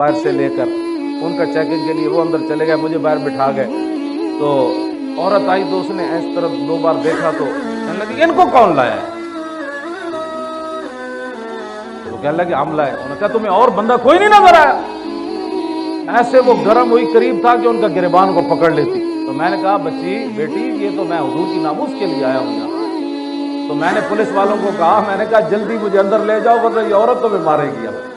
باہر سے لے کر ان کا چیکنگ کے لیے وہ اندر چلے گئے، مجھے باہر بٹھا گئے. تو عورت آئی تو اس نے اس طرف 2 بار دیکھا تو کہنے لگی ان کو کون لایا ہے؟ تو کہنے لگے ہم لائے. انہوں نے کہا تمہیں اور بندہ کوئی نہیں نظر آیا؟ ایسے وہ گرم ہوئی، قریب تھا کہ ان کا گریبان کو پکڑ لیتی. تو میں نے کہا بچی بیٹی یہ تو میں حضور کی ناموس کے لیے آیا ہوں یہاں. تو میں نے پولیس والوں کو کہا، میں نے کہا جلدی مجھے اندر لے جاؤ ورنہ یہ عورت تو میں مارے گی. اب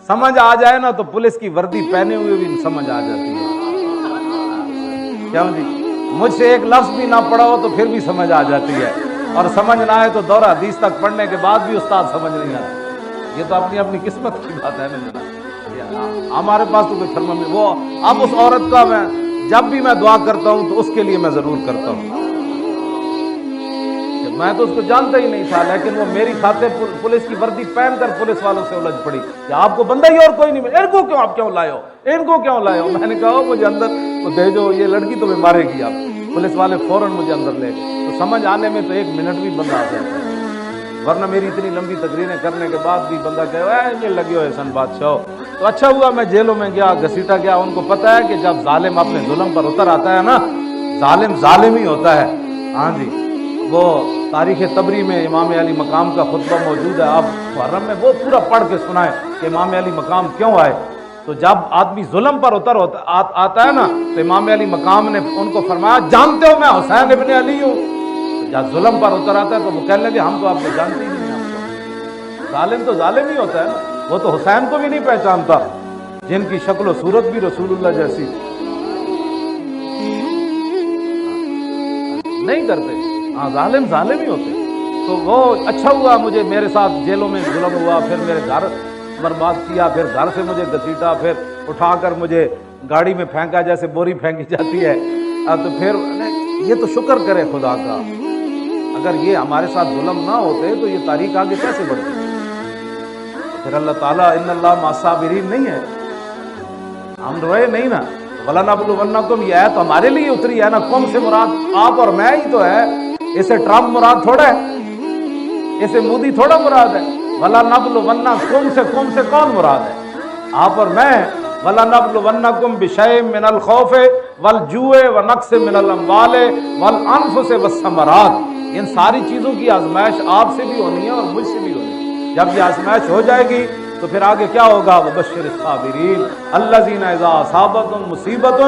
سمجھ آ جائے نا تو پولیس کی وردی پہنے ہوئے بھی سمجھ آ جاتی ہے. کیوں جی؟ مجھ سے ایک لفظ بھی نہ پڑھا ہو تو پھر بھی سمجھ آ جاتی ہے، اور سمجھ نہ آئے تو دورہ حدیث تک پڑھنے کے بعد بھی استاد سمجھ نہیں آتا. یہ تو اپنی اپنی قسمت کی بات ہے نا جناب. ہمارے پاس تو کوئی فرما نہیں. وہ اب اس عورت کا میں جب بھی میں دعا کرتا ہوں تو اس کے لیے میں ضرور کرتا ہوں. میں تو اس کو جانتا ہی نہیں تھا، لیکن وہ میری خاطر پولیس کی وردی پہن کر پولیس والوں سے الجھ پڑی کہ آپ کو بندہ ہی اور کوئی نہیں ملا، ان کو کیوں آپ کیوں لائے ہو، ان کو کیوں لائے ہو؟ میں نے کہا مجھے اندر بھیجو، یہ لڑکی تو میں مارے گی. آپ پولیس والے فوراً مجھے اندر لے گئے. تو سمجھ آنے میں تو 1 منٹ بھی بندہ آ جاتا ہے، ورنہ میری اتنی لمبی تقریریں کرنے کے بعد بھی بندہ کہے یہ لگے ہوئے سن بادشاہ. تو اچھا ہوا میں جیلوں میں گیا، گھسیٹا گیا. ان کو پتہ ہے کہ جب ظالم اپنے ظلم پر اتر آتا ہے نا، ظالم ظالم ہی ہوتا ہے. ہاں جی، وہ تاریخ طبری میں امام علی مقام کا خطبہ موجود ہے. آپ محرم میں وہ پورا پڑھ کے سنائیں کہ امام علی مقام کیوں آئے. تو جب آدمی ظلم پر اتر آتا ہے نا تو امام علی مقام نے ان کو فرمایا جانتے ہو میں حسین ابن علی ہوں. جب ظلم پر اتر آتا ہے تو وہ کہنے لگے ہم تو آپ کو جانتے ہی نہیں. آپ کو ظالم تو ظالم ہی ہوتا ہے نا. وہ تو حسین کو بھی نہیں پہچانتا جن کی شکل و صورت بھی رسول اللہ جیسی نہیں کرتے. ہاں ظالم ظالم ہی ہوتے. تو وہ اچھا ہوا مجھے میرے ساتھ جیلوں میں ظلم ہوا، پھر میرے گھر برباد کیا، پھر گھر سے مجھے گھسیٹا، پھر اٹھا کر مجھے گاڑی میں پھینکا جیسے بوری پھینکی جاتی ہے. تو پھر یہ تو شکر کرے خدا کا، اگر یہ ہمارے ساتھ ظلم نہ ہوتے تو یہ تاریخ آگے کیسے بڑھتی. پھر اللہ تعالیٰ ان اللہ مع الصابرین نہیں ہے، ہم روئے نہیں نا. وَلَنَبْلُوَنَّكُمْ یہ آیت ہمارے لیے اتری ہے نا. کم سے مراد آپ اور میں ہی تو ہے، اسے ٹرمپ مراد تھوڑا ہے، اسے مودی تھوڑا مراد ہے. وَلَنَبْلُوَنَّكُمْ سے کم سے کون مراد ہے؟ آپ اور میں. وَلَنَبْلُوَنَّكُمْ بِشَيْءٍ مِّنَ الْخَوْفِ وَالْجُوعِ وَنَقْصٍ مِّنَ الْأَمْوَالِ وَالْأَنفُسِ وَالثَّمَرَاتِ. ان ساری چیزوں کی آزمائش آپ سے بھی ہونی ہے اور مجھ سے بھی ہونی ہے. جب یہ آزمائش ہو جائے گی تو پھر آگے کیا ہوگا؟ وَبَشِّرِ الصَّابِرِينَ الَّذِينَ إِذَا أَصَابَتْهُم مُّصِيبَةٌ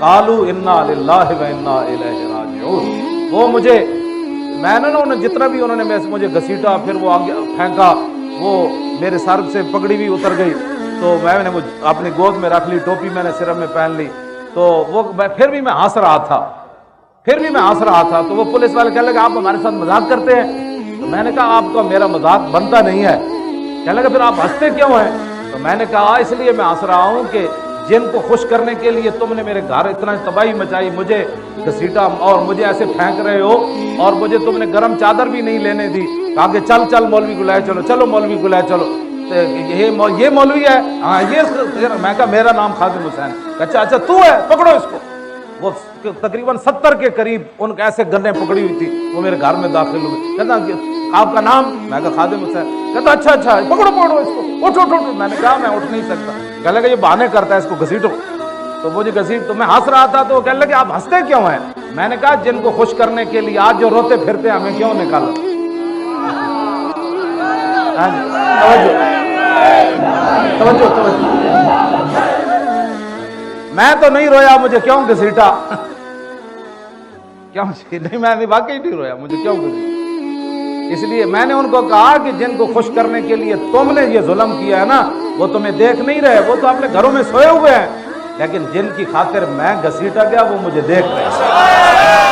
قَالُوا إِنَّا لِلَّهِ وَإِنَّا إِلَيْهِ رَاجِعُونَ. وہ مجھے میں نے انہوں نے جتنا بھی انہوں نے مجھے گھسیٹا، پھر وہ آگے پھینکا، وہ میرے سر سے پگڑی بھی اتر گئی تو میں نے اپنی گود میں رکھ لی، ٹوپی میں نے سر میں پہن لی. تو وہ پھر بھی میں ہنس رہا تھا، تو وہ پولیس والے کہنے لگے آپ ہمارے ساتھ مذاق کرتے ہیں. تو میں نے کہا آپ کو میرا مذاق بنتا نہیں ہے. کہنے لگا پھر آپ ہنستے کیوں ہیں؟ تو میں نے کہا اس لیے میں ہنس رہا ہوں کہ جن کو خوش کرنے کے لیے تم نے میرے گھر اتنا تباہی مچائی، مجھے گھسیٹا اور مجھے ایسے پھینک رہے ہو، اور مجھے تم نے گرم چادر بھی نہیں لینے دی. کہا کہ چل مولوی کو لائے چلو، چلو مولوی کو لائے چلو. یہ مولوی ہے؟ ہاں یہ. میں کہا میرا نام خادم حسین. اچھا تو ہے، پکڑو اس کو. وہ تقریباً 70 کے قریب ان کے ایسے گنیں پکڑی ہوئی تھی، وہ میرے گھر میں داخل ہوئے. کہتا آپ کا نام؟ میں کہا خادم حسین. کہتا اچھا پکڑو اس کو، اٹھو. میں نے کہا میں اٹھ نہیں سکتا. کہنے لگا یہ بہانے کرتا ہے، اس کو گھسیٹو. تو مجھے تو میں ہنس رہا تھا. تو کہنے لگے آپ ہنستے کیوں ہیں؟ میں نے کہا جن کو خوش کرنے کے لیے آج جو روتے پھرتے ہمیں کیوں نکالا. توجہ. میں تو نہیں رویا، مجھے کیوں گھسیٹا؟ کیوں نہیں؟ میں واقعی نہیں رویا، مجھے کیوں گھسیٹا؟ اس لیے میں نے ان کو کہا کہ جن کو خوش کرنے کے لیے تم نے یہ ظلم کیا ہے نا، وہ تمہیں دیکھ نہیں رہے، وہ تو اپنے گھروں میں سوئے ہوئے ہیں، لیکن جن کی خاطر میں گھسیٹا گیا وہ مجھے دیکھ رہے ہیں.